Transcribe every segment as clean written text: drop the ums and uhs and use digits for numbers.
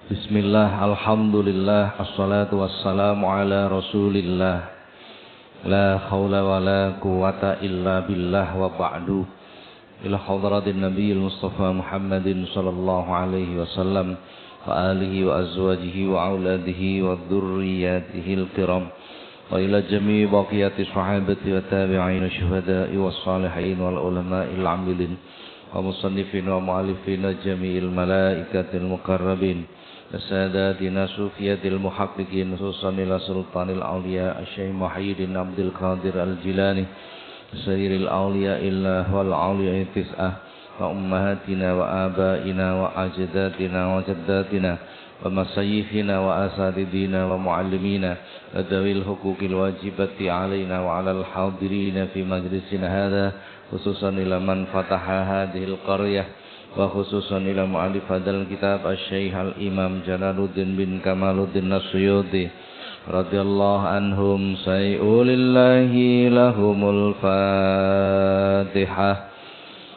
Bismillah, alhamdulillah, assalatu wassalamu ala rasulillah. La hawla wa la quwata illa billah wa ba'du. Ila hadratin nabiyil mustafa Muhammadin sallallahu alaihi wasallam wa alihi wa azwajihi wa auladihi wa dhurriyyatihi al-kiram. Wa ila jami'i baqiyati sahabati wa tabi'in syuhada'i wa salihin wal ulama'il amilin wa musannifin wa mu'alifin jami'il malaikatil mukarrabin. ساداتنا صوفية المحققين خصوصا إلى سلطان الأولياء الشيخ محي الدين عبد القادر الجيلاني سير الأولياء الله والأولياء التسعة وأمهاتنا وآبائنا وأجدادنا وجداتنا ومشايخنا وأساتذتنا ومعلمينا وذوي الحقوق الواجبة علينا وعلى الحاضرين في مجلسنا هذا خصوصا إلى من فتح هذه القرية وخصوصا إلى مؤلف هذا الكتاب الشيخ الإمام جلالudin bin Kamaluddin As-Suyuti radhiyallahu anhum sayulillahi lahumul fatihah.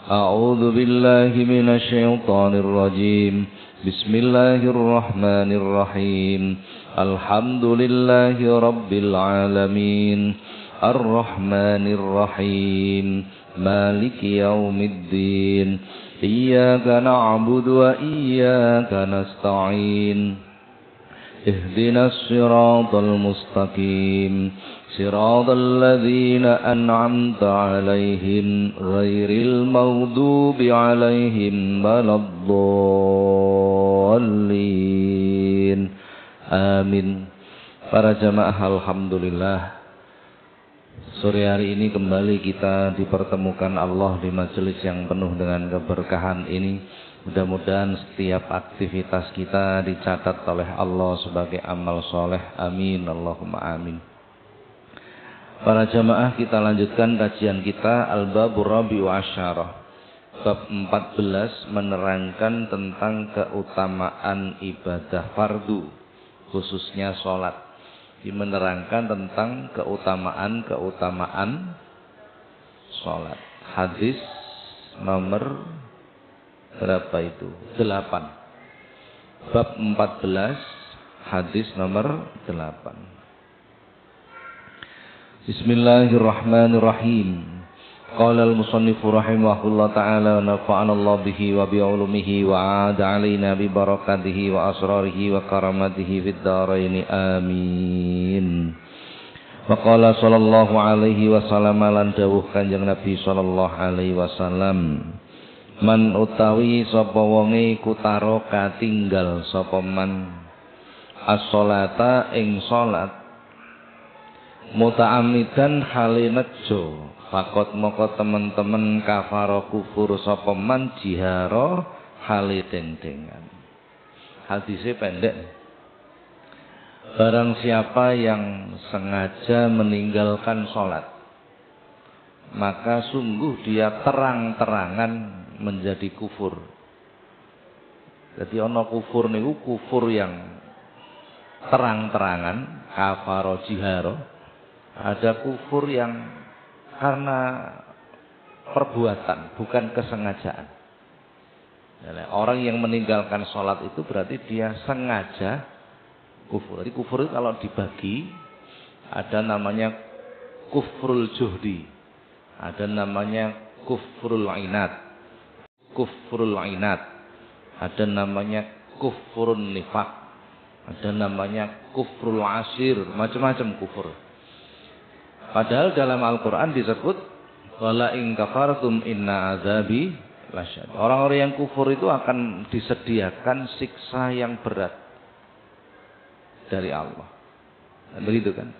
A'udzu billahi minasy syaithanir rajim. Bismillahirrahmanirrahim. Alhamdulillahi rabbil alamin. Ar-Rahmanir Rahim. Maliki yaumiddin. إياك نعبد وإياك نستعين اهدنا الصراط المستقيم صراط الذين أنعمت عليهم غير المغضوب عليهم ولا الضالين آمين. Para jamaah, alhamdulillah, sore hari ini kembali kita dipertemukan Allah di majelis yang penuh dengan keberkahan ini. Mudah-mudahan setiap aktivitas kita dicatat oleh Allah sebagai amal soleh. Amin, Allahumma amin. Para jamaah, kita lanjutkan kajian kita Al-Babur Rabi'u Asyarah, bab 14, menerangkan tentang keutamaan ibadah fardu, khususnya sholat. Menerangkan tentang keutamaan sholat. Hadis nomor berapa itu? 8. Bab 14, hadis nomor 8. Bismillahirrahmanirrahim. Qala al-musannifu rahimahullah ta'ala wa nafa'ana Allah bihi wa bi'ulumihi wa 'ada 'alaina bi barakatihi wa asrarihi wa karamatihi fid dharain amin. Wa qala sallallahu alaihi wasallam lan dawuh Kanjeng Nabi sallallahu alaihi wasallam, man utawi sapa wonge kutaro katinggal sapa man as-sholata ing salat muta'ammidan hale nejo fakot moko teman-teman kafaro kufur sapa man jihara hale deng-dengan. Hadisnya pendek. Barang siapa yang sengaja meninggalkan sholat, maka sungguh dia terang-terangan menjadi kufur. Jadi ono kufur niku kufur yang terang-terangan, kafaro jihara. Ada kufur yang karena perbuatan, bukan kesengajaan. Orang yang meninggalkan sholat itu berarti dia sengaja kufur. Jadi kufur itu kalau dibagi, ada namanya kufrul juhdi, ada namanya kufrul inat, ada namanya kufrun nifak, ada namanya kufrul asir, macam-macam kufur. Padahal dalam Al-Quran disebut wala in kafartum inna azabi lasyad. Orang-orang yang kufur itu akan disediakan siksa yang berat dari Allah. Begitu kan?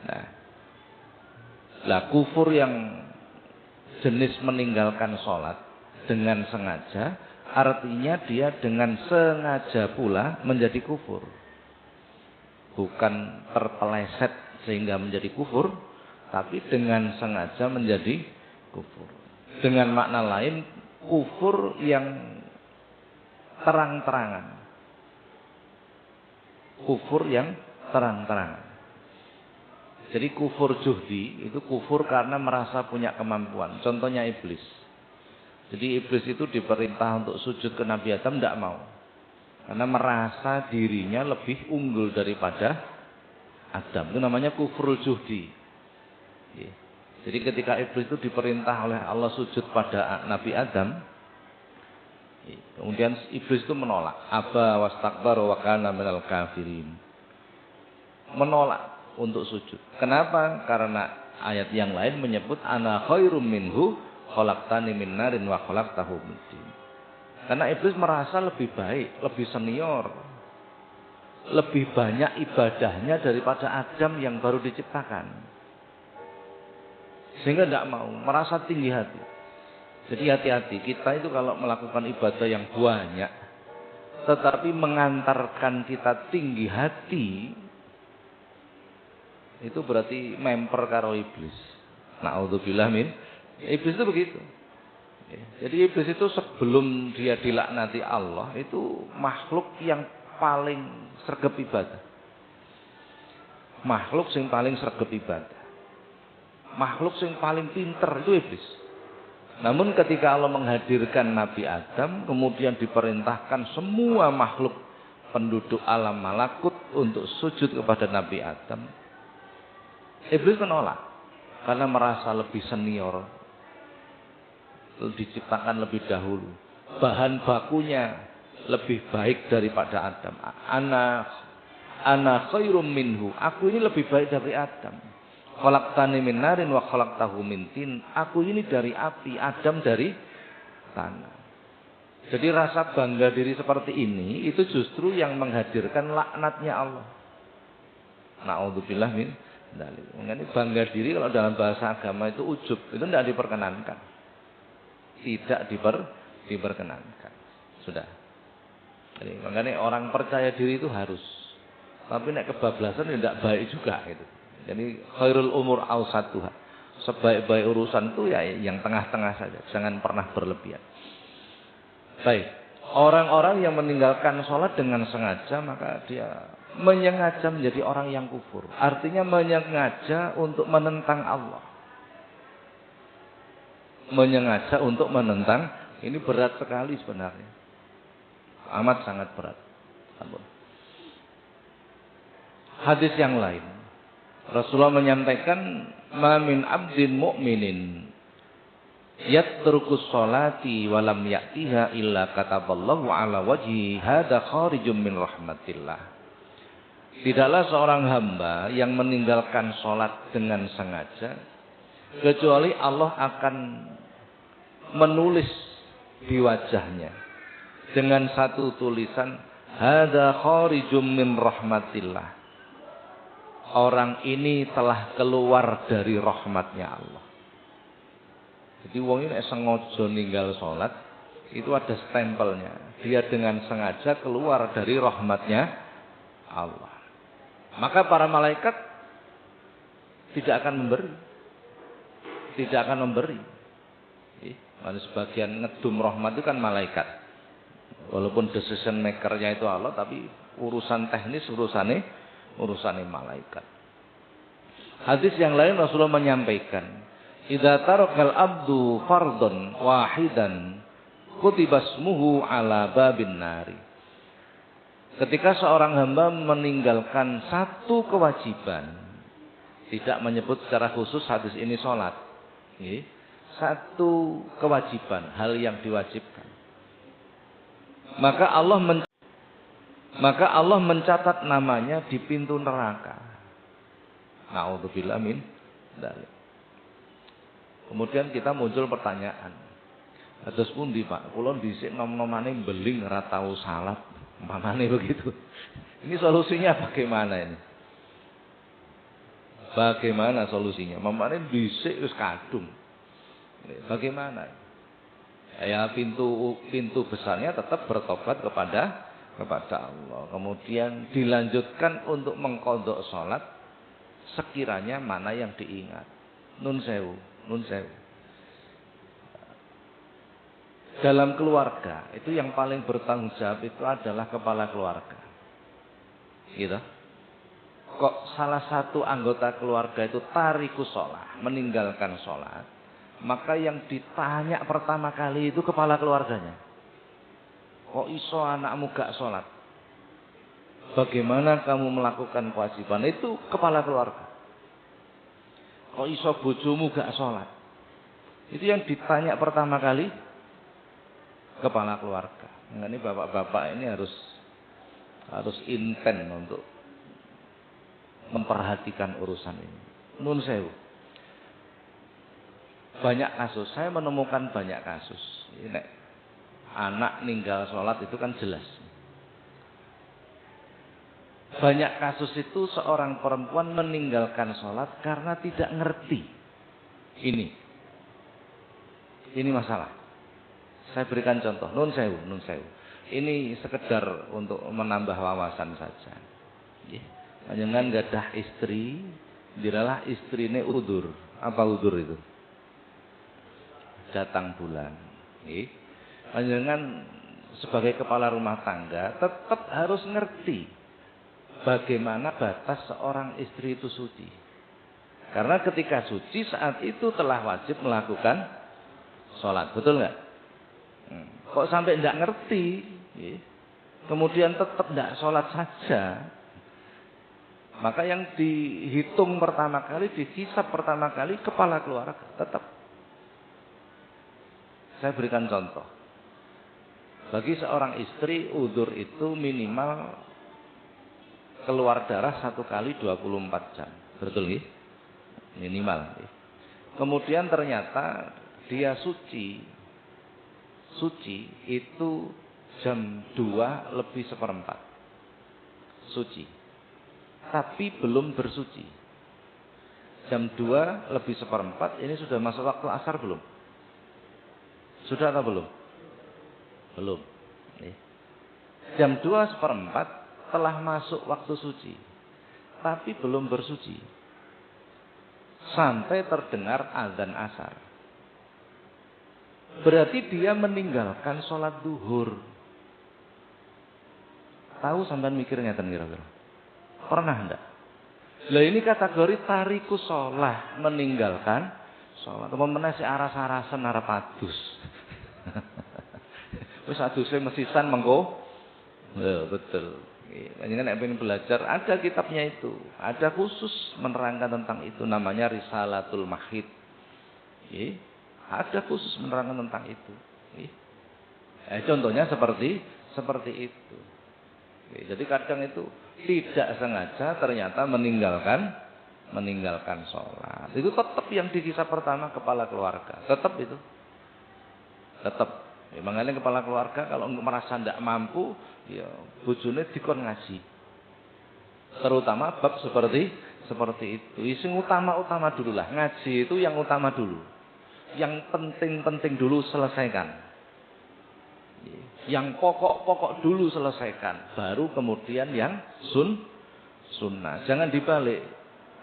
Nah, kufur yang jenis meninggalkan sholat dengan sengaja, artinya dia dengan sengaja pula menjadi kufur. Bukan terpeleset sehingga menjadi kufur, tapi dengan sengaja menjadi kufur. Dengan makna lain, kufur yang terang-terangan. Kufur yang terang-terangan. Jadi kufur juhdi itu kufur karena merasa punya kemampuan. Contohnya iblis. Jadi iblis itu diperintah untuk sujud ke Nabi Adam, tidak mau. Karena merasa dirinya lebih unggul daripada Adam. Itu namanya kufrul juhdi. Jadi ketika iblis itu diperintah oleh Allah sujud pada Nabi Adam, kemudian iblis itu menolak. Aba wastakbar wa kana minal kafirin. Menolak untuk sujud. Kenapa? Karena ayat yang lain menyebut ana khairum minhu khalaqtani min narin wa khalaqtahu min tin. Karena iblis merasa lebih baik, lebih senior, lebih banyak ibadahnya daripada Adam yang baru diciptakan. Sehingga tidak mau, merasa tinggi hati. Jadi hati-hati, kita itu kalau melakukan ibadah yang banyak, tetapi mengantarkan kita tinggi hati, itu berarti memper karo iblis. Na'udzubillah min. Iblis itu begitu. Jadi iblis itu sebelum dia dilaknati Allah, itu makhluk yang paling sregep ibadah. Makhluk yang paling sregep ibadah. Makhluk yang paling pinter itu iblis. Namun ketika Allah menghadirkan Nabi Adam, kemudian diperintahkan semua makhluk penduduk alam malakut untuk sujud kepada Nabi Adam, iblis menolak karena merasa lebih senior, diciptakan lebih dahulu, bahan bakunya lebih baik daripada Adam. Ana khairum minhu, aku ini lebih baik dari Adam. Khalaqtani min narin wa khalaqtahu min tin. Aku ini dari api, Adam dari tanah. Jadi rasa bangga diri seperti ini itu justru yang menghadirkan laknatnya Allah. Na'udzubillah min dzalik. Mengenai bangga diri kalau dalam bahasa agama itu ujub, itu tidak diperkenankan. Tidak diperkenankan. Sudah. Jadi makanya orang percaya diri itu harus. Tapi nek kebablasan tidak baik juga gitu. Jadi khairul umur awsatuha. Sebaik-baik urusan itu ya yang tengah-tengah saja, jangan pernah berlebihan. Baik, orang-orang yang meninggalkan sholat dengan sengaja, maka dia menyengaja menjadi orang yang kufur. Artinya menyengaja untuk menentang Allah. Menyengaja untuk menentang, ini berat sekali sebenarnya. Amat sangat berat. Hadis yang lain, Rasulullah menyampaikan, ma min abdin mu'minin yatrukus sholati walam ya'tiha illa kataballahu ala wajhi hada kharijum min rahmatillah. Tidaklah seorang hamba yang meninggalkan sholat dengan sengaja, kecuali Allah akan menulis di wajahnya dengan satu tulisan, hada kharijum min rahmatillah. Orang ini telah keluar dari rahmatnya Allah. Jadi wong ini sengaja ninggal sholat, itu ada stempelnya. Dia dengan sengaja keluar dari rahmatnya Allah. Maka para malaikat tidak akan memberi. Tidak akan memberi. Karena sebagian ngedum rahmat itu kan malaikat. Walaupun decision makernya itu Allah, tapi urusan teknis urusannya malaikat. Hadis yang lain Rasulullah menyampaikan, idza tarakal abdu fardhan wahidan kutiba ismuhu ala babin nari. Ketika seorang hamba meninggalkan satu kewajiban, tidak menyebut secara khusus hadis ini sholat, satu kewajiban, hal yang diwajibkan, maka Allah mencatat namanya di pintu neraka. Na'udzubillah min dzalik. Kemudian kita muncul pertanyaan. Terus pundi Pak? Kula dhisik nom-nomane beling ora tau salat. Umpamane begitu. Ini solusinya bagaimana ini? Bagaimana solusinya? Umpamane dhisik wis kadung. Bagaimana? Ya pintu besarnya tetap bertobat kepada Allah. Kemudian dilanjutkan untuk mengqadha salat sekiranya mana yang diingat. Nun sewu. Dalam keluarga itu yang paling bertanggung jawab itu adalah kepala keluarga. Gitu. Kok salah satu anggota keluarga itu tariku sholat, meninggalkan sholat, Maka yang ditanya pertama kali itu kepala keluarganya. Kok iso anakmu gak sholat? Bagaimana kamu melakukan kewajiban? Itu kepala keluarga. Kok iso bojomu gak sholat? Itu yang ditanya pertama kali kepala keluarga. Nah, ini bapak-bapak ini harus inten untuk memperhatikan urusan ini. Nun sewu. Banyak kasus, saya menemukan banyak kasus. Ini anak ninggal sholat itu kan jelas. Banyak kasus itu seorang perempuan meninggalkan sholat karena tidak ngerti. Ini masalah. Saya berikan contoh. Nun sewu. Ini sekedar untuk menambah wawasan saja. Panjenengan gadah istri, diralah istrine udur. Apa udur itu? Datang bulan. Panjenengan sebagai kepala rumah tangga tetap harus ngerti bagaimana batas seorang istri itu suci. Karena ketika suci saat itu telah wajib melakukan sholat. Betul nggak? Kok sampai nggak ngerti, kemudian tetap nggak sholat saja. Maka yang dihitung pertama kali, dihisab pertama kali kepala keluarga tetap. Saya berikan contoh. Bagi seorang istri, udzur itu minimal keluar darah 1 kali 24 jam. Betul nggih? Minimal. Kemudian ternyata dia suci itu jam 2 lebih 1/4. Suci. Tapi belum bersuci. Jam 2 lebih 1/4 ini sudah masuk waktu asar belum? Sudah atau belum? Belum. Jam 2/4 telah masuk waktu suci. Tapi belum bersuci. Sampai terdengar azan asar. Berarti dia meninggalkan sholat duhur. Tahu sampean mikirnya kira-kira? Pernah enggak? Lah ini kategori tariku sholah, meninggalkan sholat. Pemenang si aras-arasan arep adus. Wis aduse mesisan mengko. Ya, betul. Panjenengan nek pengen belajar, ada kitabnya itu. Ada khusus menerangkan tentang itu, namanya Risalatul Mahid. Ada khusus menerangkan tentang itu. Contohnya seperti itu. Jadi kadang itu tidak sengaja ternyata meninggalkan sholat. Itu tetap yang dikisah pertama kepala keluarga. Tetap itu. Tetap. Makanya kepala keluarga kalau merasa tidak mampu, ya bojone dikon ngaji. Terutama bab seperti itu. Yang utama dulu lah. Ngaji itu yang utama dulu. Yang penting dulu selesaikan. Yang pokok dulu selesaikan. Baru kemudian yang sunnah. Jangan dibalik.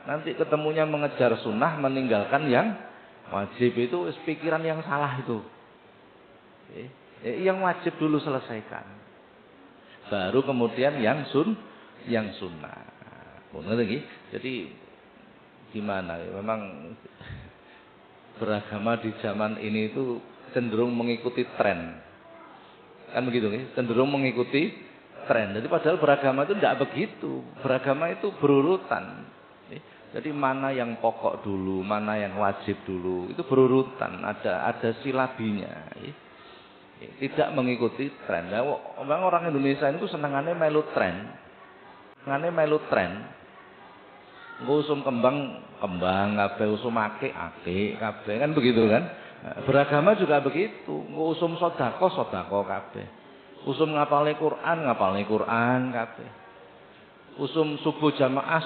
Nanti ketemunya mengejar sunnah, meninggalkan yang wajib, itu pikiran yang salah itu. Yang wajib dulu selesaikan. Baru kemudian yang sunnah. Jadi gimana? Memang beragama di zaman ini itu cenderung mengikuti tren. Kan begitu nih? Cenderung mengikuti tren. Jadi padahal beragama itu tidak begitu. Beragama itu berurutan. Jadi mana yang pokok dulu, mana yang wajib dulu, itu berurutan. Ada silabinya. Tidak mengikuti tren. Nah, orang Indonesia itu senangannya melu tren. Senangannya melu tren. Usum kembang kabeh, usum ake kabeh, kan begitu kan? Beragama juga begitu. Usum sedekah kabeh. Usum ngapalne Quran kabeh. Usum subuh jamaah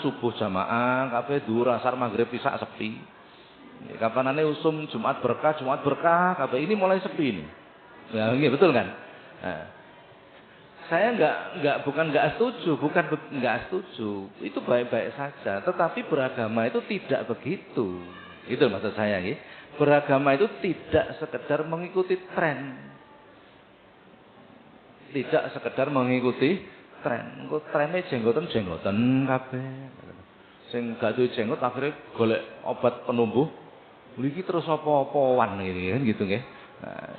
kabeh, dhuwur asar maghrib isya sepi. Kapanane usum Jumat berkah kabeh, ini mulai sepi ini. Ya, betul kan? Nah, saya bukan nggak setuju. Itu baik-baik saja. Tetapi beragama itu tidak begitu. Itu maksud saya. Beragama itu tidak sekedar mengikuti tren. Tidak sekedar mengikuti tren. Engko trene jenggoten kabeh. Sing gak duwe jenggot akhirnya golek obat penumbuh Iki terus apa-apaan ini kan gitu nggih. Nah,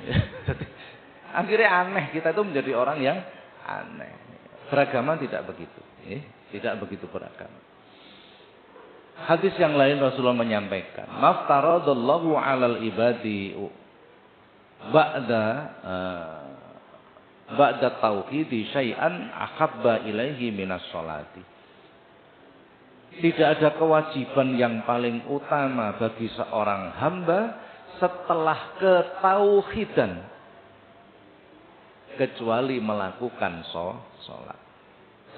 akhirnya aneh, kita itu menjadi orang yang aneh. Beragama tidak begitu, tidak begitu beragama. Hadis yang lain Rasulullah menyampaikan, "Maftaradallahu 'alal ibadi ba'da tauhidi syai'an ahabba ilaihi minas sholati." Tidak ada kewajiban yang paling utama bagi seorang hamba setelah ketauhidan kecuali melakukan sholat.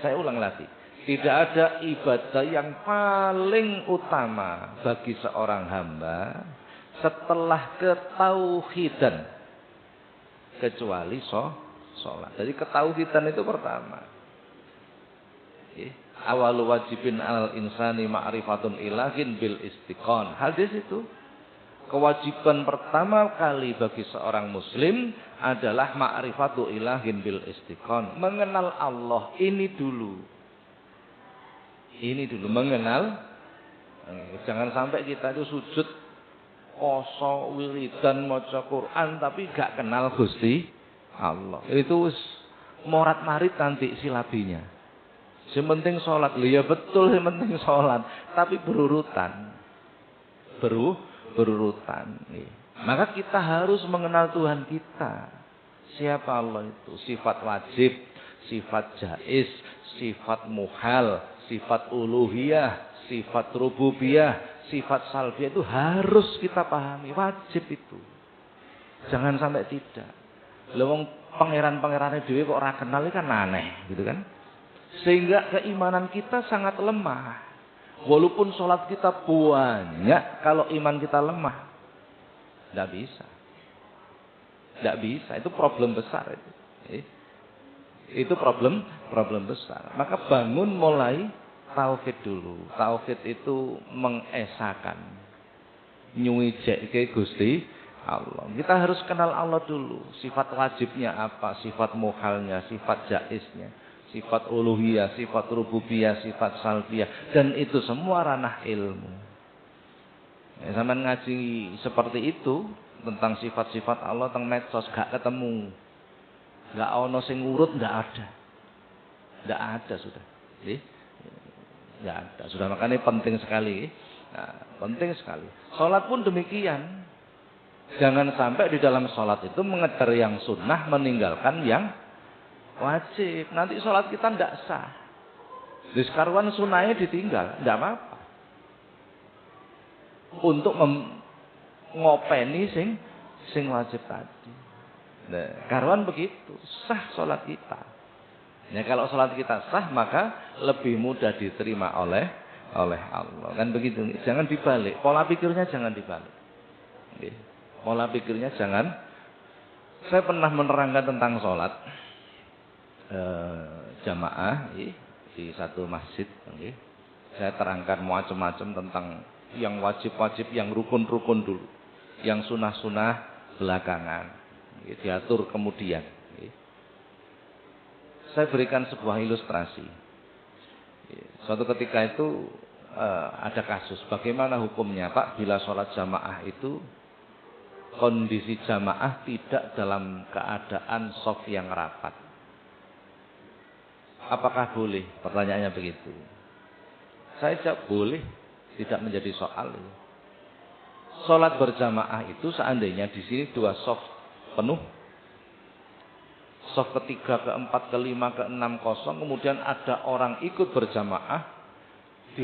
Saya ulang lagi. Tidak ada ibadah yang paling utama bagi seorang hamba setelah ketauhidan kecuali sholat. Jadi ketauhidan itu pertama. Awalu wajibin al insani ma'rifatun ilahin bil istiqon. Hadis itu. Kewajiban pertama kali bagi seorang muslim adalah ma'rifatu ilahin bil istiqon. Mengenal Allah ini dulu. Ini dulu mengenal. Jangan sampai kita itu sujud poso wiridan maca Quran tapi gak kenal Gusti Allah. Itu morat marit nanti silabinya. Yang penting sholat, ya betul yang penting sholat, tapi berurutan, berurutan. Maka kita harus mengenal Tuhan kita. Siapa Allah itu? Sifat wajib, sifat jaiz, sifat muhal, sifat uluhiyah, sifat rububiyah, sifat salbiyah itu harus kita pahami, wajib itu. Jangan sampai tidak. Lewong pangeran-pangerannya dewe kok ora kenal kan aneh, gitu kan? Sehingga keimanan kita sangat lemah. Walaupun sholat kita banyak, kalau iman kita lemah, tidak bisa. Tidak bisa, itu problem besar. Itu problem besar. Maka bangun mulai tauhid dulu. Tauhid itu mengesakan. Nyuwijeke Gusti Allah. Kita harus kenal Allah dulu. Sifat wajibnya apa, sifat muhalnya, sifat jaiznya. Sifat uluhiyah, sifat rububiyah, sifat salbiyah. Dan itu semua ranah ilmu. Zaman ngaji seperti itu, tentang sifat-sifat Allah, tentang medsos, gak ketemu. Gak ono sing urut, gak ada. Gak ada sudah. Gak ada. Sudah, makanya penting sekali. Nah, penting sekali. Sholat pun demikian. Jangan sampai di dalam sholat itu mengejar yang sunnah, meninggalkan yang wajib. Nanti sholat kita tidak sah. Di sekaruan sunnahnya ditinggal, tidak apa-apa. Untuk ngopeni sing wajib tadi. Nah, karuan begitu, sah sholat kita. Ya, kalau sholat kita sah, maka lebih mudah diterima oleh Allah. Kan begitu. Jangan dibalik. Pola pikirnya jangan dibalik. Pola pikirnya jangan. Saya pernah menerangkan tentang sholat jamaah di satu masjid. Saya terangkan macam-macam tentang yang wajib-wajib, yang rukun-rukun dulu, yang sunah-sunah belakangan, diatur kemudian. Saya berikan sebuah ilustrasi. Suatu ketika itu ada kasus, bagaimana hukumnya Pak bila sholat jamaah itu kondisi jamaah tidak dalam keadaan shaf yang rapat. Apakah boleh? Pertanyaannya begitu. Saya jawab boleh, tidak menjadi soal. Sholat berjamaah itu seandainya di sini 2 shaf penuh, shaf ketiga, keempat, kelima, keenam kosong, kemudian ada orang ikut berjamaah di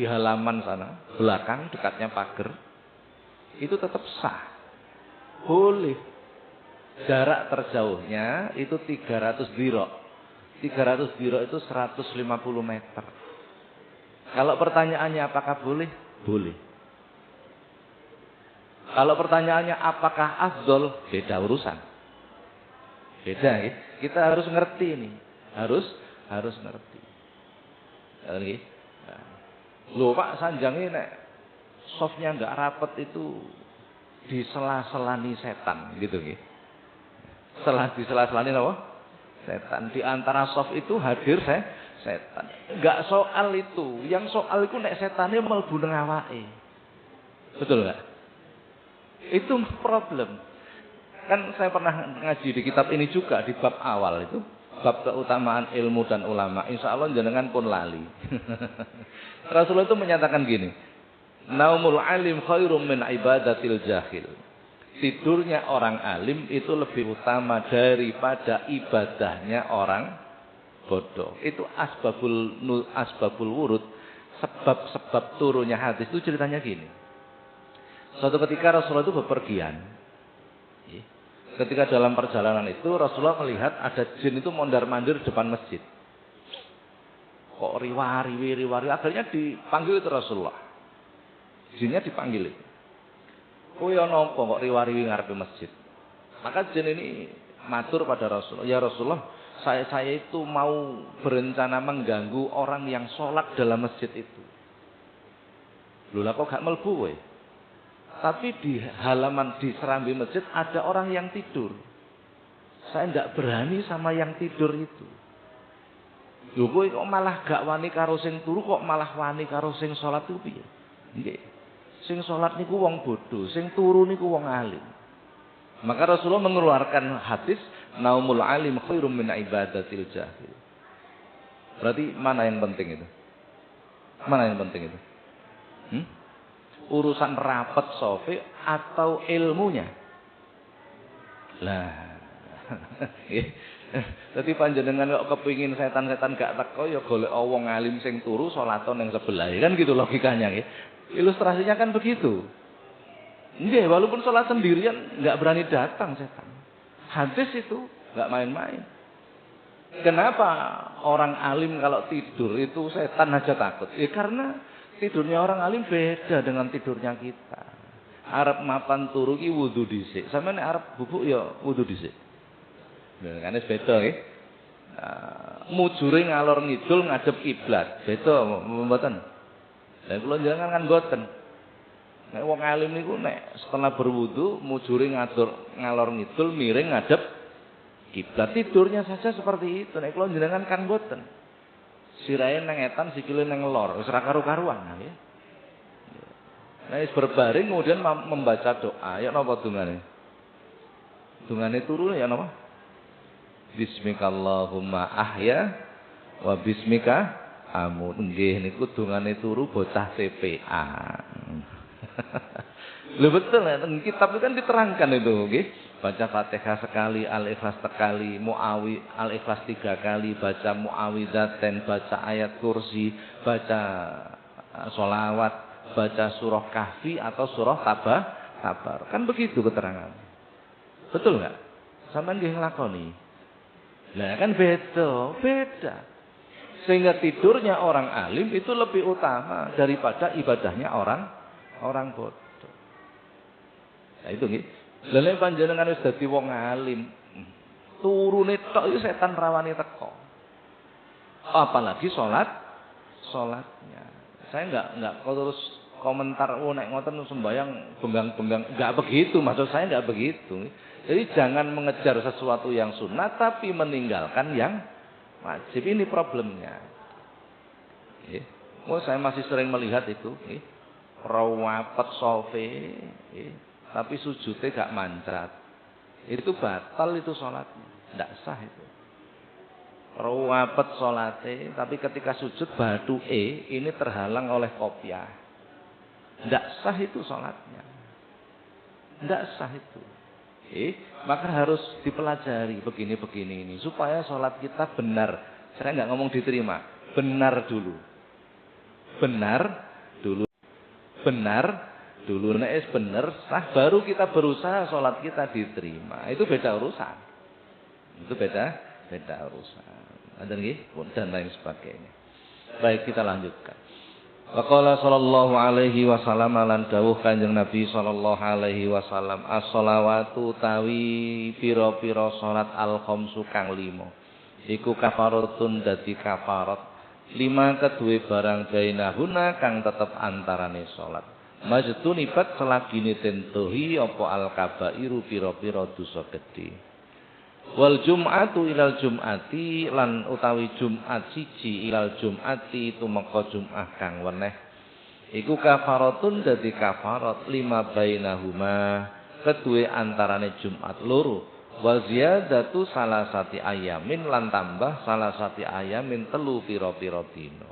halaman sana belakang dekatnya pagar, itu tetap sah, boleh. Jarak terjauhnya itu 300 dirok. 300 dirok itu 150 meter. Kalau pertanyaannya apakah boleh? Boleh. Kalau pertanyaannya apakah afdol? Beda urusan. Beda ya. Kita harus ngerti ini. Harus ngerti. Loh Pak, sanjangnya nek softnya enggak rapet itu di sela-selani setan gitu nggih. Setelah di sela-selani apa? Setan. Di antara soft itu hadir setan. Enggak soal itu. Yang soal itu nek setane mlebu nang awake. Betul nggak? Itu problem. Kan saya pernah ngaji di kitab ini juga di bab awal itu, bab keutamaan ilmu dan ulama. Insya Allah jenengan pun lali. Rasulullah itu menyatakan gini, naumul alim khairum min ibadatil jahil. Tidurnya orang alim itu lebih utama daripada ibadahnya orang bodoh. Itu asbabul wurud, sebab-sebab turunnya hadis itu ceritanya gini. Suatu ketika Rasulullah itu bepergian. Ketika dalam perjalanan itu Rasulullah melihat ada jin itu mondar-mandir depan masjid. Kok riwari, akhirnya dipanggil itu Rasulullah. Jinnya dipanggil. Oh ya nopo kok riwari ngarepe masjid. Maka jin ini matur pada Rasulullah, ya Rasulullah, saya itu mau berencana mengganggu orang yang sholat dalam masjid itu. Lho lah kok gak mlebu kowe? Tapi di halaman di serambi masjid ada orang yang tidur. Saya tidak berani sama yang tidur itu. Lho kowe kok malah gak wani karo sing turu, kok malah wani karo sing salat ku piye? Nggih. Sing salat niku wong bodoh, sing turu niku wong alim. Maka Rasulullah mengeluarkan hadis naumul alim khairum min ibadatil jahil. Berarti mana yang penting itu? Mana yang penting itu? Urusan rapat sofi atau ilmunya? Lah. Jadi panjenengan kok kepingin setan-setan gak teko ya golek wong alim sing turu salaton ning sebelah. Kan gitu logikanya nggih. Ilustrasinya kan begitu. Nggih, walaupun salat sendirian enggak berani datang setan. Hadis itu enggak main-main. Kenapa orang alim kalau tidur itu setan aja takut? Ya karena tidurnya orang alim beda dengan tidurnya kita. Arep mapan turu ki wudu dhisik. Sampeyan arep bubuk ya wudu dhisik. Lha kan wis beda nggih. Mujure ngalor ngidul ngadep kiblat. Beda mboten. Lah kula njenengan kan mboten. Nek wong alim niku nek setelah berwudu mujure ngalor ngidul miring ngadep kiblat. Tidurnya saja seperti itu. Nek kula njenengan kan mboten. Sirahe nang etan, sikile nang lor, wis ra karu-karuan ya. Nah, wis berbaring kemudian membaca doa. Ya napa dungane? Dungane turu ya napa? Bismikallahumma ahya wa bismika amut. Nggih niku dungane turu bocah TPA. Lho betul ya, kitab itu kan diterangkan itu nggih. Baca Fatihah sekali, Al-Ikhlas sekali, Al-Ikhlas 3 kali, baca Muawwidzatain, baca ayat kursi, baca sholawat, baca surah Kahfi atau surah Tabar. Kan begitu keterangan. Betul enggak? Sampeyan nggih nglakoni. Lah kan beda. Sehingga tidurnya orang alim itu lebih utama daripada ibadahnya orang bodoh. Nah itu nggih. Lha nek panjenengan wis dadi wong alim, turune tok iku setan rawani teko. Apalagi salatnya. Saya enggak terus komentar nek ngoten sembayang benggang-benggang, enggak begitu, maksud saya enggak begitu. Jadi jangan mengejar sesuatu yang sunnah tapi meninggalkan yang wajib. Ini problemnya. Saya masih sering melihat itu, rawapet sofe, tapi sujudnya gak mancat. Itu batal itu sholatnya. Tidak sah itu. Rawapet sholatnya, tapi ketika sujud batu ini terhalang oleh kopiah. Tidak sah itu sholatnya. Tidak sah itu. Maka harus dipelajari begini-begini ini. Supaya sholat kita benar. Saya nggak ngomong diterima. Benar dulu. Nek bener sah baru kita berusaha sholat kita diterima. Itu beda urusan. Beda urusan. Ada lagi dan lain sebagainya. Baik, kita lanjutkan. Waqala sallallahu alaihi wasallam lan dawuh Kanjeng Nabi sallallahu alaihi wasallam as-shalawatu tawi pira-pira salat al-khamsu kang 5. Iku kafaratun dadi kafarat. 5 kedue barang bainahuna kang tetep antarane salat. Majtunibat selagine tentuhi apa al-kabairu pira-pira dosa gedhe. Wal jum'atu ilal jum'ati lan utawi Jumat siji ilal jum'ati tumeka Jumat kang weneh. Iku kafaratun dadi kafarat lima bainahuma kedue antarane Jumat loro. Wa ziyadatu salasati ayamin lan tambah salasati ayamin telu pira-pira dina.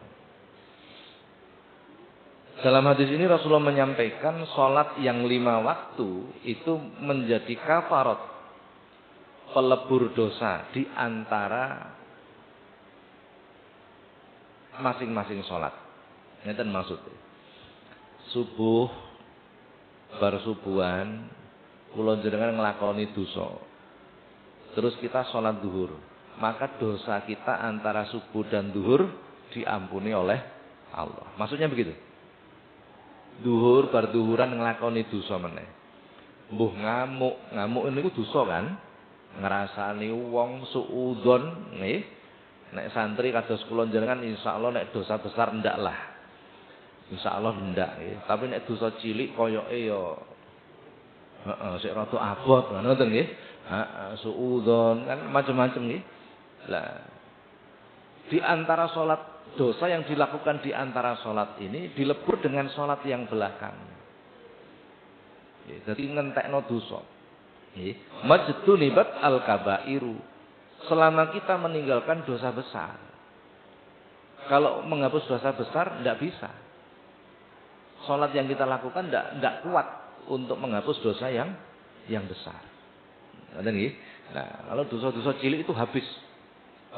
Dalam hadis ini Rasulullah menyampaikan sholat yang 5 waktu itu menjadi kafarat pelebur dosa di antara masing-masing sholat. Ngeten maksudnya. Subuh bar subuhan kula jenengan nglakoni dosa. Terus kita sholat duhur. Maka dosa kita antara subuh dan duhur diampuni oleh Allah. Maksudnya begitu. Duhur bar duhuran nglakoni dosa meneh. Mbuh ngamuk niku dosa kan? Ngrasani wong suudzon nggih. Nek santri kados kula jenengan insyaallah nek dosa besar ndak lah. Insyaallah ndak nggih. Tapi nek dosa cilik koyoke ya sik rada abot ngoten nggih. Suudzon kan macam-macam nggih. Lah di antara salat dosa yang dilakukan di antara salat ini dilebur dengan salat yang belakang. Jadi ngentekno dosa. Nggih. Majtunibat al-kabairu. Selama kita meninggalkan dosa besar. Kalau menghapus dosa besar tidak bisa. Salat yang kita lakukan tidak kuat untuk menghapus dosa yang besar. Nah, kalau dosa-dosa cilik itu habis.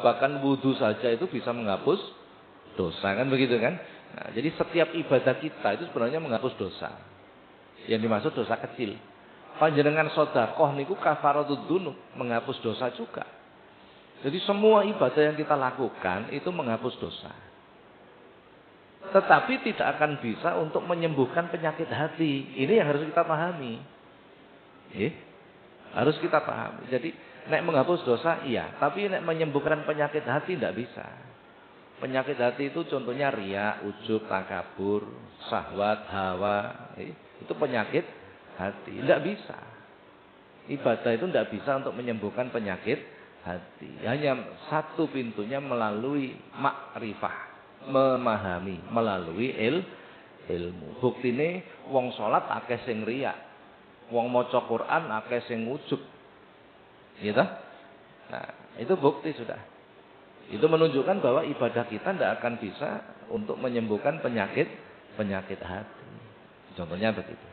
Bahkan wudu saja itu bisa menghapus dosa kan begitu kan? Nah, jadi setiap ibadah kita itu sebenarnya menghapus dosa. Yang dimaksud dosa kecil. Panjenengan sedekah niku kafaratud dzunub, menghapus dosa juga. Jadi semua ibadah yang kita lakukan itu menghapus dosa. Tetapi tidak akan bisa untuk menyembuhkan penyakit hati. Ini yang harus kita pahami. Harus kita pahami. Jadi nek menghapus dosa iya, tapi nek menyembuhkan penyakit hati tidak bisa. Penyakit hati itu contohnya riya, ujub, takabur, syahwat, hawa. Itu penyakit hati. Tidak bisa. Ibadah itu tidak bisa untuk menyembuhkan penyakit hati. Hanya satu pintunya melalui makrifah, memahami, melalui ilmu. Buktine wong salat akeh sing riya, wong maca Quran akeh sing ujub. Gitu? Nah, itu bukti sudah. Itu menunjukkan bahwa ibadah kita tidak akan bisa untuk menyembuhkan penyakit hati. Contohnya begitu.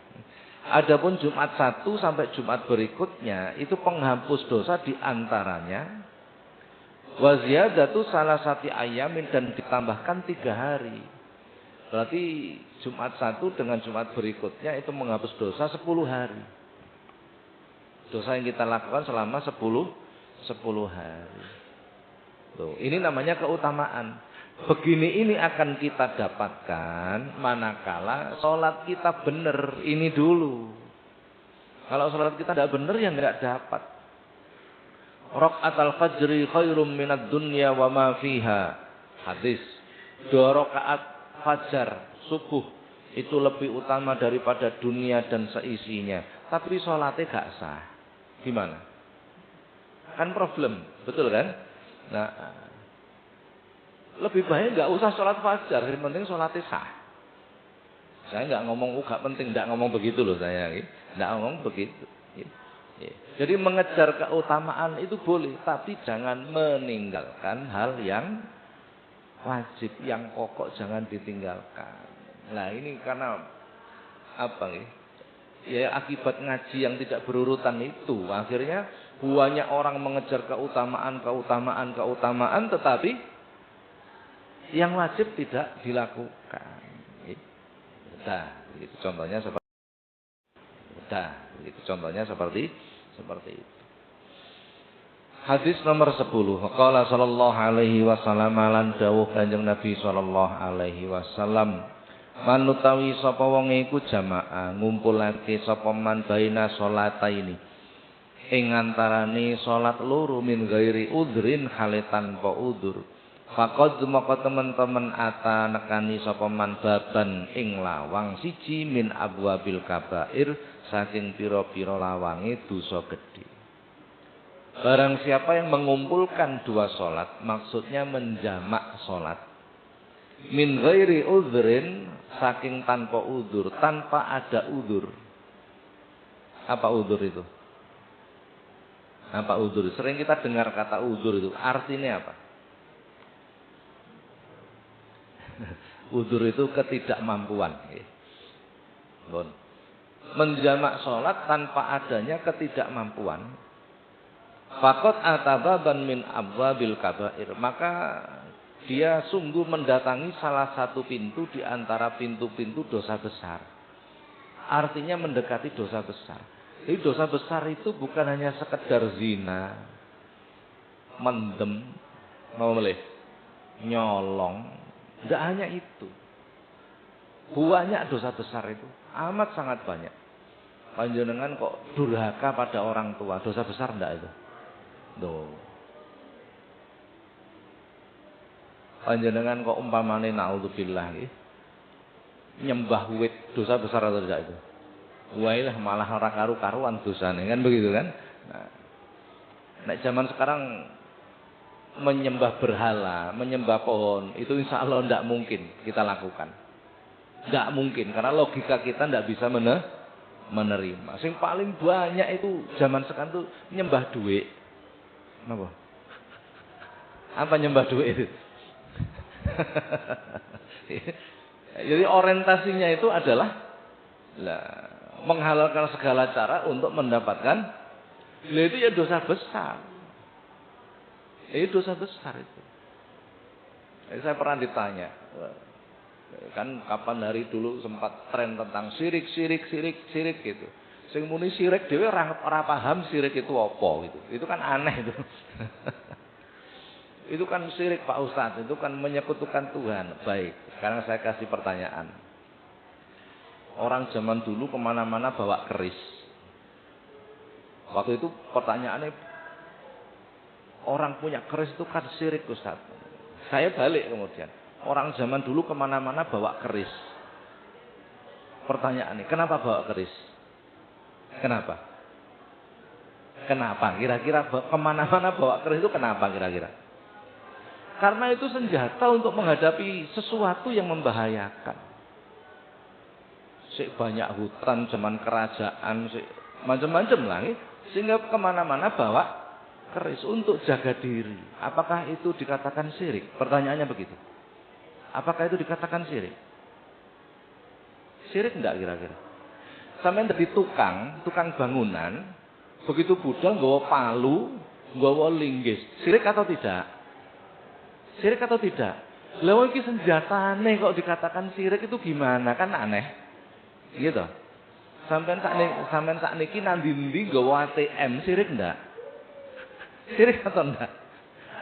Adapun Jumat 1 sampai Jumat berikutnya itu penghapus dosa di antaranya wa ziyadatu salasati ayamin dan ditambahkan 3 hari. Berarti Jumat 1 dengan Jumat berikutnya itu menghapus dosa 10 hari. Dosa yang kita lakukan selama 10 hari. Tuh, ini namanya keutamaan. Begini ini akan kita dapatkan manakala sholat kita benar ini dulu. Kalau sholat kita tidak benar ya nggak dapat. Raqatul fajri khairum minad dunya wa ma fiha. Hadis. 2 rakaat fajar subuh itu lebih utama daripada dunia dan seisinya. Tapi sholatnya gak sah. Gimana? Kan problem, betul kan? Nah, lebih baik nggak usah sholat fajar, yang penting sholatnya sah. Saya nggak ngomong gak penting, nggak ngomong begitu loh saya, nggak ngomong begitu. Jadi mengejar keutamaan itu boleh, tapi jangan meninggalkan hal yang wajib, yang pokok jangan ditinggalkan. Nah ini karena apa nih? Ya akibat ngaji yang tidak berurutan itu, akhirnya banyak orang mengejar keutamaan, tetapi yang wajib tidak dilakukan. Itu contohnya seperti itu. Hadis nomor 10. Qala sallallahu alaihi wasallam lan dawuh Kanjeng Nabi sallallahu alaihi wasallam, manutawi sapa wong iku jamaah ngumpulake sapa man baina salataini ing antarane salat loro min ghairi udhrin hale tanpa udzur. Faqad maka teman-teman ata nekani sapa man baban ing lawang siji min abwabil kabair saking pira-pira lawange dosa gedhe. Barang siapa yang mengumpulkan 2 salat, maksudnya menjamak salat min ghairi udhrin saking tanpa udzur, tanpa ada udzur. Apa udzur itu? Apa udzur? Sering kita dengar kata udzur itu. Artinya apa? Udzur itu ketidakmampuan. Menjamak sholat tanpa adanya ketidakmampuan. Faqad atababan min abwabil kabair. Maka dia sungguh mendatangi salah satu pintu di antara pintu-pintu dosa besar. Artinya mendekati dosa besar. Jadi dosa besar itu bukan hanya sekedar zina, mendem, nyolong. Tidak hanya itu. Banyak dosa besar itu. Amat sangat banyak. Panjenengan kok durhaka pada orang tua. Dosa besar enggak itu? Tuh. Panjenengan kok umpamane naudzubillah nyembah wit, dosa besar atau tidak itu? Wailah malah ora karu-karuan dosane, kan begitu kan? Nah, nek zaman sekarang menyembah berhala, menyembah pohon, itu insya Allah tidak mungkin kita lakukan. Tidak mungkin, karena logika kita tidak bisa menerima. Yang paling banyak itu zaman sekarang tuh nyembah duit. Apa? Apa nyembah duit itu? Jadi orientasinya itu adalah menghalalkan segala cara untuk mendapatkan. Itu ya dosa besar. Itu dosa besar itu. Saya pernah ditanya, kan kapan hari dulu sempat tren tentang sirik gitu. Sing muni sirik dhewe ora paham sirik itu apa gitu. Itu kan aneh itu. Itu kan sirik Pak Ustadz, itu kan menyekutukan Tuhan. Baik, sekarang saya kasih pertanyaan. Orang zaman dulu kemana-mana bawa keris. Waktu itu pertanyaannya, orang punya keris itu kan sirik Ustadz. Saya balik kemudian. Orang zaman dulu kemana-mana bawa keris. Pertanyaannya, kenapa bawa keris? Kenapa? Kenapa? Kira-kira kemana-mana bawa keris itu kenapa kira-kira? Karena itu senjata untuk menghadapi sesuatu yang membahayakan. Banyak hutan, zaman kerajaan, macam-macam lah. Sehingga kemana-mana bawa keris untuk jaga diri. Apakah itu dikatakan syirik? Pertanyaannya begitu. Apakah itu dikatakan syirik? Syirik enggak kira-kira? Sampai dari tukang bangunan, begitu budal nggawa palu, nggawa linggis. Syirik atau tidak? Syirik atau tidak? Lah iki senjatane kok dikatakan syirik itu gimana? Kan aneh. Gitu. Sampeyan sak niki nang ndi nggawa ATM syirik enggak? Syirik atau enggak?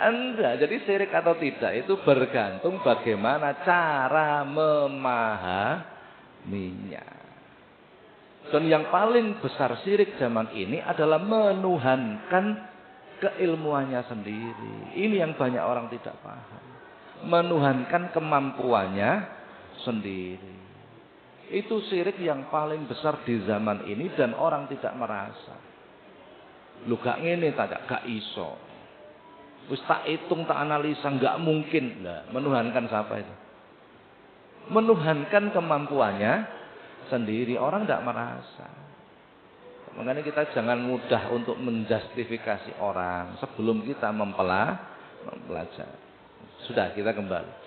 Enggak. Jadi syirik atau tidak itu bergantung bagaimana cara memahaminya. Dan yang paling besar syirik zaman ini adalah menuhankan keilmuannya sendiri. Ini yang banyak orang tidak paham. Menuhankan kemampuannya sendiri. Itu syirik yang paling besar di zaman ini dan orang tidak merasa. Lu gak ngene gak iso. Wis tak hitung, tak analisa, gak mungkin. Nah, menuhankan siapa itu? Menuhankan kemampuannya sendiri. Orang tidak merasa. Makanya kita jangan mudah untuk menjustifikasi orang sebelum kita mempelajari. Sudah, kita kembali.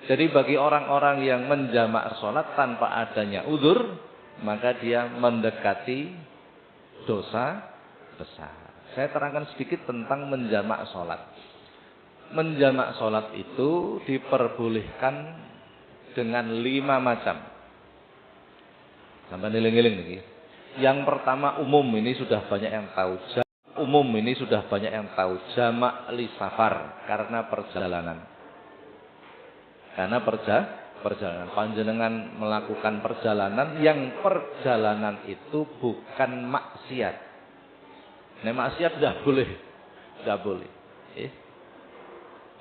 Jadi bagi orang-orang yang menjamak sholat tanpa adanya udzur, maka dia mendekati dosa besar. Saya terangkan sedikit tentang menjamak sholat. Menjamak sholat itu diperbolehkan dengan 5 macam. Sampai ngiling-ngiling nih. Yang pertama umum, ini sudah banyak yang tahu. Jamak li safar, karena perjalanan. Karena perjalanan. Panjenengan melakukan perjalanan yang perjalanan itu bukan maksiat. Nek maksiat tidak boleh. Tidak boleh.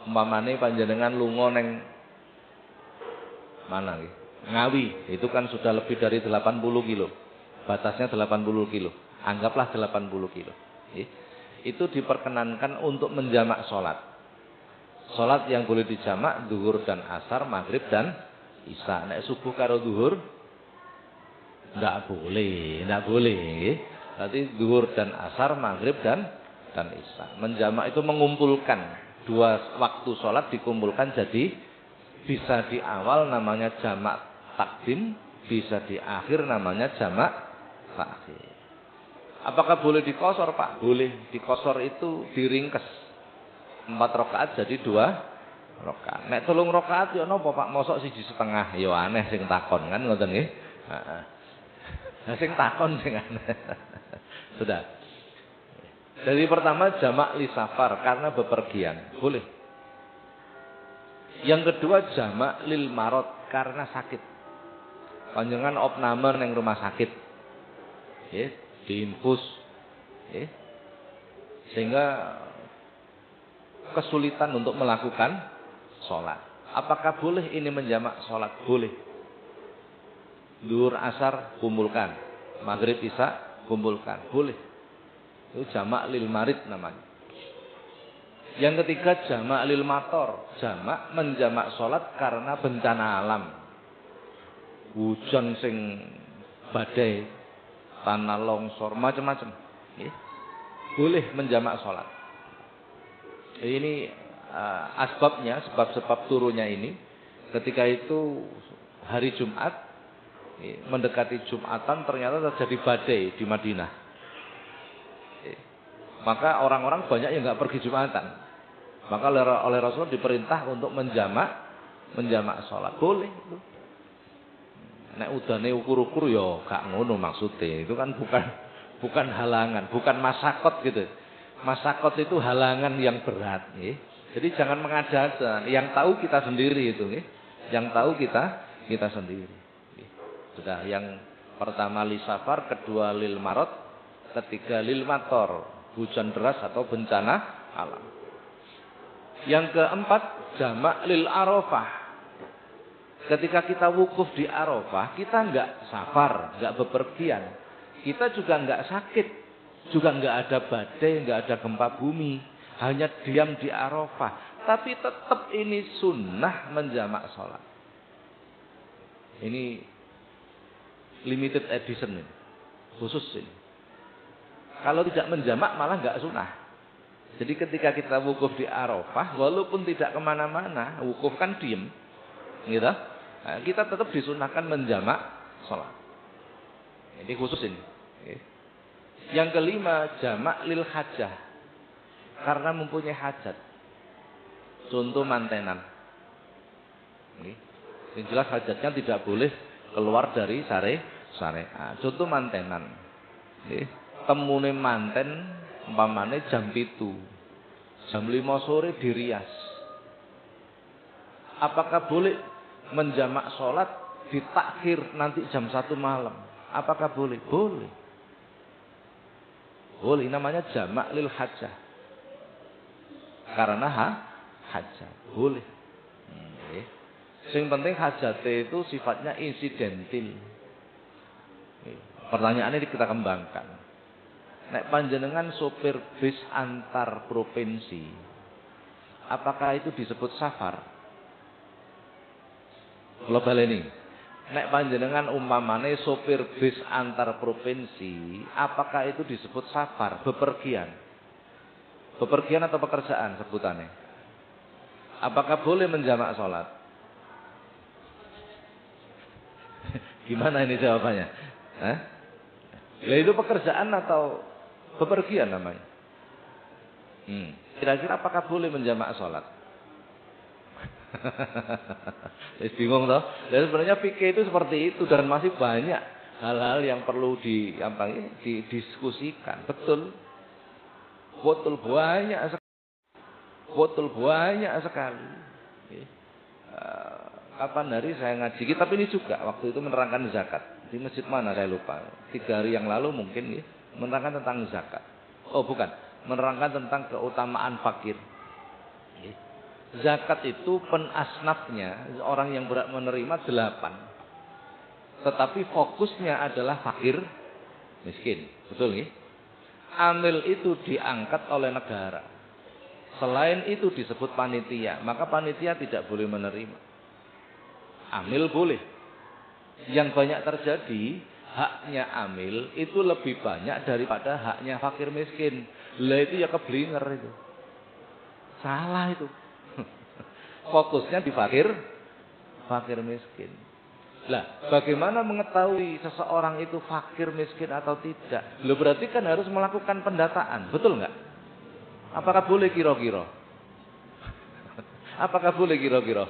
Umpamane panjenengan lunga neng mana nggih? Ngawi, itu kan sudah lebih dari 80 kilo. Batasnya 80 kilo. Anggaplah 80 kilo. Itu diperkenankan untuk menjamak sholat. Sholat yang boleh dijamak, zuhur dan asar, maghrib dan Isya. Nek subuh karo zuhur ndak boleh nggih. Berarti zuhur dan asar, maghrib dan isya. Menjamak itu mengumpulkan dua waktu sholat dikumpulkan jadi bisa di awal namanya jamak takdim, bisa di akhir namanya jamak takhir. Apakah boleh dikosor, Pak? Boleh. Dikosor itu diringkes. 4 rakaat jadi 2 rakaat. Nek 3 rakaat ya napa, Pak? Mosok 1,5. Ya aneh sing takon kan ngoten nggih. Heeh. Nah, sing takon sing aneh. Sudah. Jadi pertama jamak li safar karena bepergian. Boleh. Yang kedua jamak lil marad karena sakit. Panjenengan opname ning rumah sakit. Nggih, diinfus. Nggih. Sehingga kesulitan untuk melakukan sholat. Apakah boleh ini menjamak sholat? Boleh. Zuhur asar kumpulkan, maghrib isya kumpulkan, boleh. Itu jamak lil marid namanya. Yang ketiga jamak lil mator, jamak menjamak sholat karena bencana alam. Hujan sing badai, tanah longsor, macam-macam. Boleh menjamak sholat. Ini asbabnya, sebab-sebab turunnya ini. Ketika itu hari Jumat, mendekati Jumatan ternyata terjadi badai di Madinah. Maka orang-orang banyak yang nggak pergi Jumatan. Maka oleh Rasul diperintah untuk menjamak sholat. Boleh. Nek udane ukur-ukur ya gak ngono maksudnya. Itu kan bukan halangan, bukan masakot gitu. Masakot itu halangan yang berat, nih. Jadi jangan mengada-ada. Yang tahu kita sendiri itu, nih. Yang tahu kita sendiri. Sudah, yang pertama li safar, kedua lil marad, ketiga lil mator, hujan deras atau bencana alam. Yang keempat jamak lil arafah. Ketika kita wukuf di Arafah, kita enggak safar, enggak bepergian. Kita juga enggak sakit, juga enggak ada badai, enggak ada gempa bumi, hanya diam di Arafah. Tapi tetap ini sunnah menjamak sholat. Ini limited edition ini, khusus ini. Kalau tidak menjamak malah enggak sunnah. Jadi ketika kita wukuf di Arafah, walaupun tidak kemana-mana, wukuf kan diem, gitu. Nah, kita tetap disunahkan menjamak sholat. Ini khusus ini. Yang kelima jamak lil hajah, karena mempunyai hajat. Contoh mantenan. Yang jelas hajatnya tidak boleh keluar dari syariat. Contoh mantenan. Temune manten umpamane jam 7. Jam 5 sore dirias. Apakah boleh menjamak sholat ditakhir nanti jam 1 malam? Apakah boleh? Boleh. Boleh, namanya jamak lil hajah. Karena hajat. Boleh. Yang penting hajatnya itu sifatnya insidentil. Pertanyaan ini kita kembangkan. Nek panjenengan sopir bis antar provinsi, apakah itu disebut safar? Global ini. Nek panjenengan umpamane sopir bis antar provinsi, apakah itu disebut safar, bepergian? Bepergian atau pekerjaan sebutannya? Apakah boleh menjamak sholat? Gimana ini jawabannya? Ya itu pekerjaan atau bepergian namanya? Kira-kira apakah boleh menjamak sholat? Bingung toh? Dan sebenarnya fikih itu seperti itu dan masih banyak hal-hal yang perlu didiskusikan. Betul banyak sekali. Kapan hari saya ngaji kitab ini juga waktu itu menerangkan zakat di masjid mana saya lupa. 3 hari yang lalu mungkin ya, menerangkan tentang zakat. Oh bukan, menerangkan tentang keutamaan fakir. Zakat itu penasnafnya orang yang berhak menerima 8. Tetapi fokusnya adalah fakir miskin. Betul nggih? Amil itu diangkat oleh negara. Selain itu disebut panitia, maka panitia tidak boleh menerima. amil boleh. Yang banyak terjadi, haknya amil itu lebih banyak daripada haknya fakir miskin. Lah itu ya keblinger itu. Salah itu. Fokusnya di fakir miskin. Lah, bagaimana mengetahui seseorang itu fakir miskin atau tidak? Lo berarti kan harus melakukan pendataan, betul nggak? Apakah boleh kira-kira? Apakah boleh kira-kira?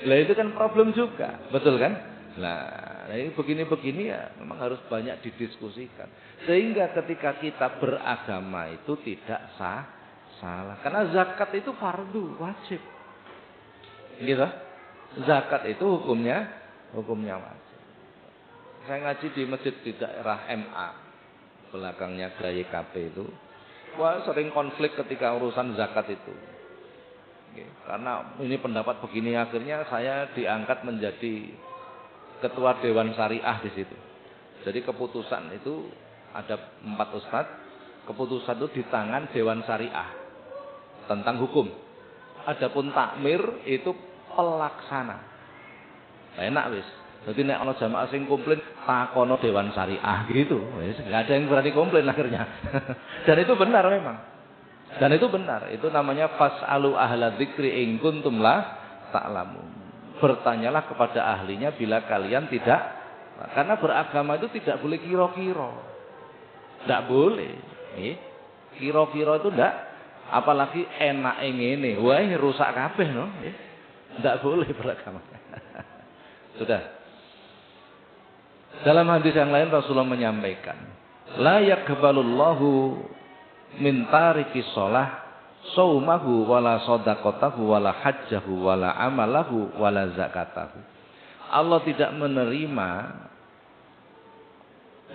Lah itu kan problem juga, betul kan? Nah, ini begini-begini ya memang harus banyak didiskusikan. Sehingga ketika kita beragama itu tidak salah. Karena zakat itu fardu, wajib. Gitu. Zakat itu hukumnya wajib. Saya ngaji di masjid di daerah MA, belakangnya GYKP itu. Wah, sering konflik ketika urusan zakat itu. Karena ini pendapat begini, akhirnya saya diangkat menjadi ketua Dewan Syariah di situ. Jadi keputusan itu ada 4 ustadz, keputusan itu di tangan Dewan Syariah tentang hukum. Adapun takmir itu pelaksana. Nah, enak wis. Jadi nek ana jamaah sing komplain takono Dewan Syariah gitu. Wis enggak ada yang berani komplain akhirnya. Dan itu benar memang. Dan itu benar. Itu namanya fasalu ahla dzikri in kuntum la ta'lamun. Bertanyalah kepada ahlinya bila kalian tidak. Karena beragama itu tidak boleh kira-kira. Tidak boleh. Kira-kira itu tidak. Apalagi enak ngene. Wah, rusak kabeh no. Tidak boleh beragama. Sudah. Dalam hadis yang lain Rasulullah menyampaikan, la yaqbalullahu min tariki shalah saumahu wala shadaqatahu wala hajjahu wala amalahu wala zakatahu. Allah tidak menerima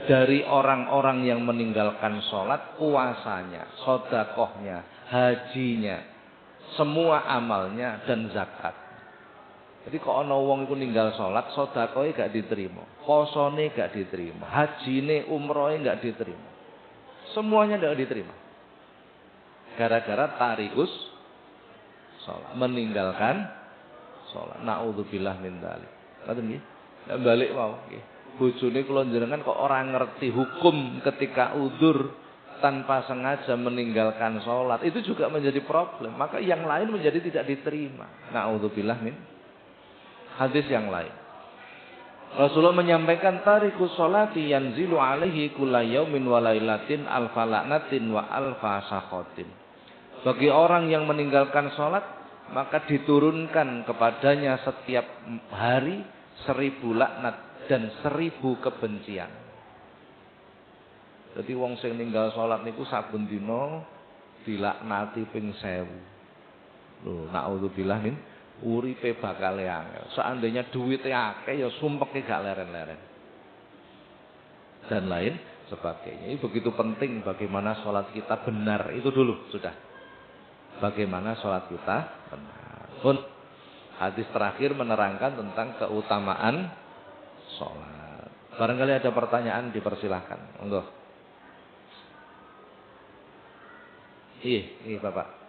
dari orang-orang yang meninggalkan sholat, puasanya, sedekahnya, hajinya, semua amalnya dan zakat. Jadi kok ana wong iku ninggal salat, sedekahe gak diterima, posone gak diterima, hajine, umrohe gak diterima. Semuanya gak diterima. Gara-gara tarikus salat, meninggalkan salat. Nauzubillah min dzalik. Ngoten nggih. Nek balik mau nggih. Bojone kula njenengan kok ora ngerti hukum ketika udzur tanpa sengaja meninggalkan salat, itu juga menjadi problem. Maka yang lain menjadi tidak diterima. Nauzubillah min hadis yang lain. Rasulullah menyampaikan tariku sholati yanzilu alaihi kulla yaumin wa lailatin alfa la'natin wa alfa sakhatin. Bagi orang yang meninggalkan sholat, maka diturunkan kepadanya setiap hari 1000 laknat dan 1000 kebencian. Jadi wong sing ninggal sholat niku saben dina dilaknati ping 1000. Lho, naudzubillah min uripe bakal angel. Seandainya duitnya akeh ya sumpeke gak leren-leren. Dan lain sebagainya. Ini begitu penting bagaimana sholat kita benar. Itu dulu sudah. Bagaimana sholat kita benar. Pun hadis terakhir menerangkan tentang keutamaan sholat. Barangkali ada pertanyaan, dipersilahkan. Monggo. Iya Bapak.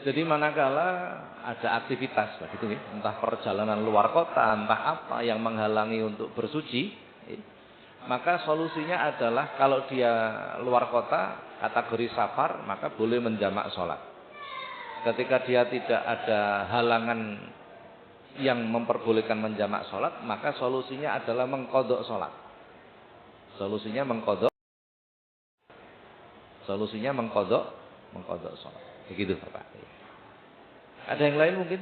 Jadi manakala ada aktivitas gitu ya, entah perjalanan luar kota, entah apa yang menghalangi untuk bersuci, maka solusinya adalah kalau dia luar kota kategori safar, maka boleh menjamak sholat. Ketika dia tidak ada halangan yang memperbolehkan menjamak sholat, maka solusinya adalah mengqadha sholat. Solusinya mengqadha sholat. Begitu Bapak. Ada yang lain mungkin?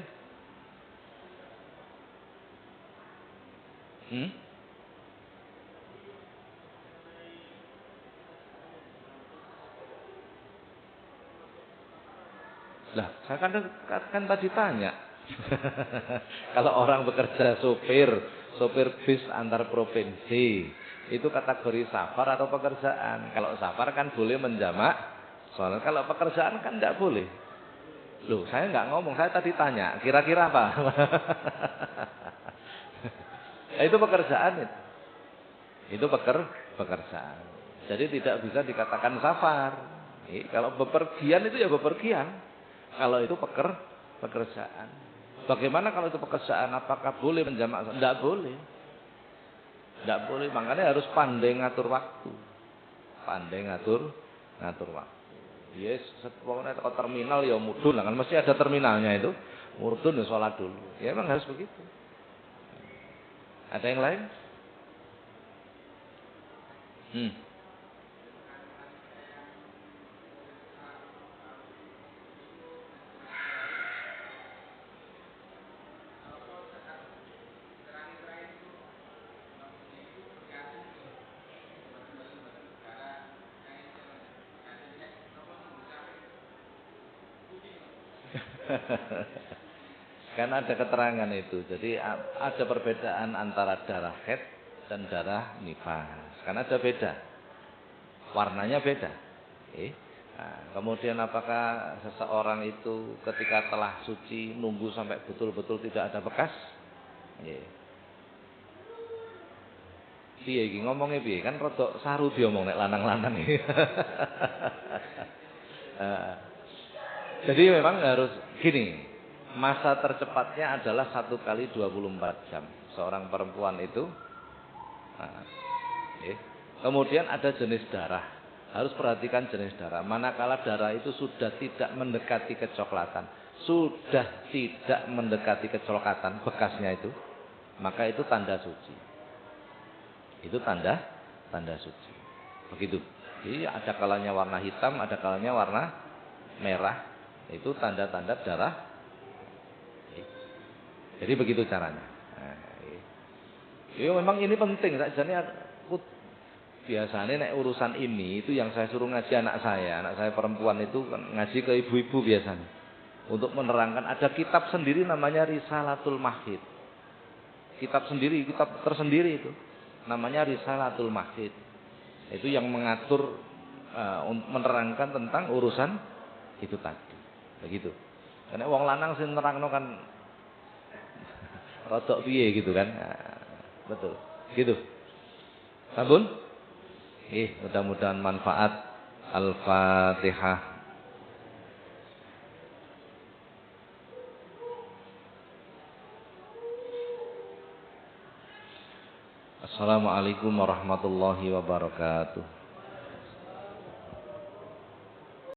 Lah, saya kan tadi tanya. Kalau orang bekerja sopir bis antar provinsi, itu kategori safar atau pekerjaan? Kalau safar kan boleh menjamak sholat. Kalau pekerjaan kan tidak boleh. Loh, saya nggak ngomong, saya tadi tanya, kira-kira apa? Itu pekerjaan itu. Itu pekerjaan. Jadi tidak bisa dikatakan safar. Kalau bepergian itu ya bepergian. Kalau itu pekerjaan. Bagaimana kalau itu pekerjaan? Apakah boleh menjamak? Tidak boleh. Tidak boleh. Makanya harus pandai ngatur waktu. Pandai ngatur waktu. Yes, pokoknya ke terminal ya mudun lah kan mesti ada terminalnya itu. Mudun ya sholat dulu. Ya memang harus begitu. Ada yang lain? Karena ada keterangan itu. Jadi ada perbedaan antara darah haid dan darah nifas. Karena ada beda. Warnanya beda. Nah, kemudian apakah seseorang itu ketika telah suci nunggu sampai betul-betul tidak ada bekas? Piye iki ngomongnya piye? Kan rada saru diomong nek lanang-lanang iki. Jadi memang harus gini. Masa tercepatnya adalah 1 kali 24 jam. Seorang perempuan itu. Kemudian ada jenis darah. Harus perhatikan jenis darah. Manakala darah itu sudah tidak mendekati kecoklatan. Sudah tidak mendekati kecoklatan. Bekasnya itu. Maka itu tanda suci. Itu tanda suci. Begitu. Jadi ada kalanya warna hitam. Ada kalanya warna merah. Itu tanda-tanda darah. Jadi begitu caranya. Ya memang ini penting. Biasanya nek urusan ini itu yang saya suruh ngaji anak saya perempuan itu ngaji ke ibu-ibu biasanya. Untuk menerangkan ada kitab sendiri namanya Risalatul Mahid. Kitab tersendiri itu. Namanya Risalatul Mahid. Itu yang mengatur menerangkan tentang urusan itu tadi. Begitu. Karena wong lanang sing nerangno kan rodok piye gitu kan. Nah, betul. Gitu. Sampun? Mudah-mudahan manfaat. Al-Fatihah. Assalamualaikum warahmatullahi wabarakatuh.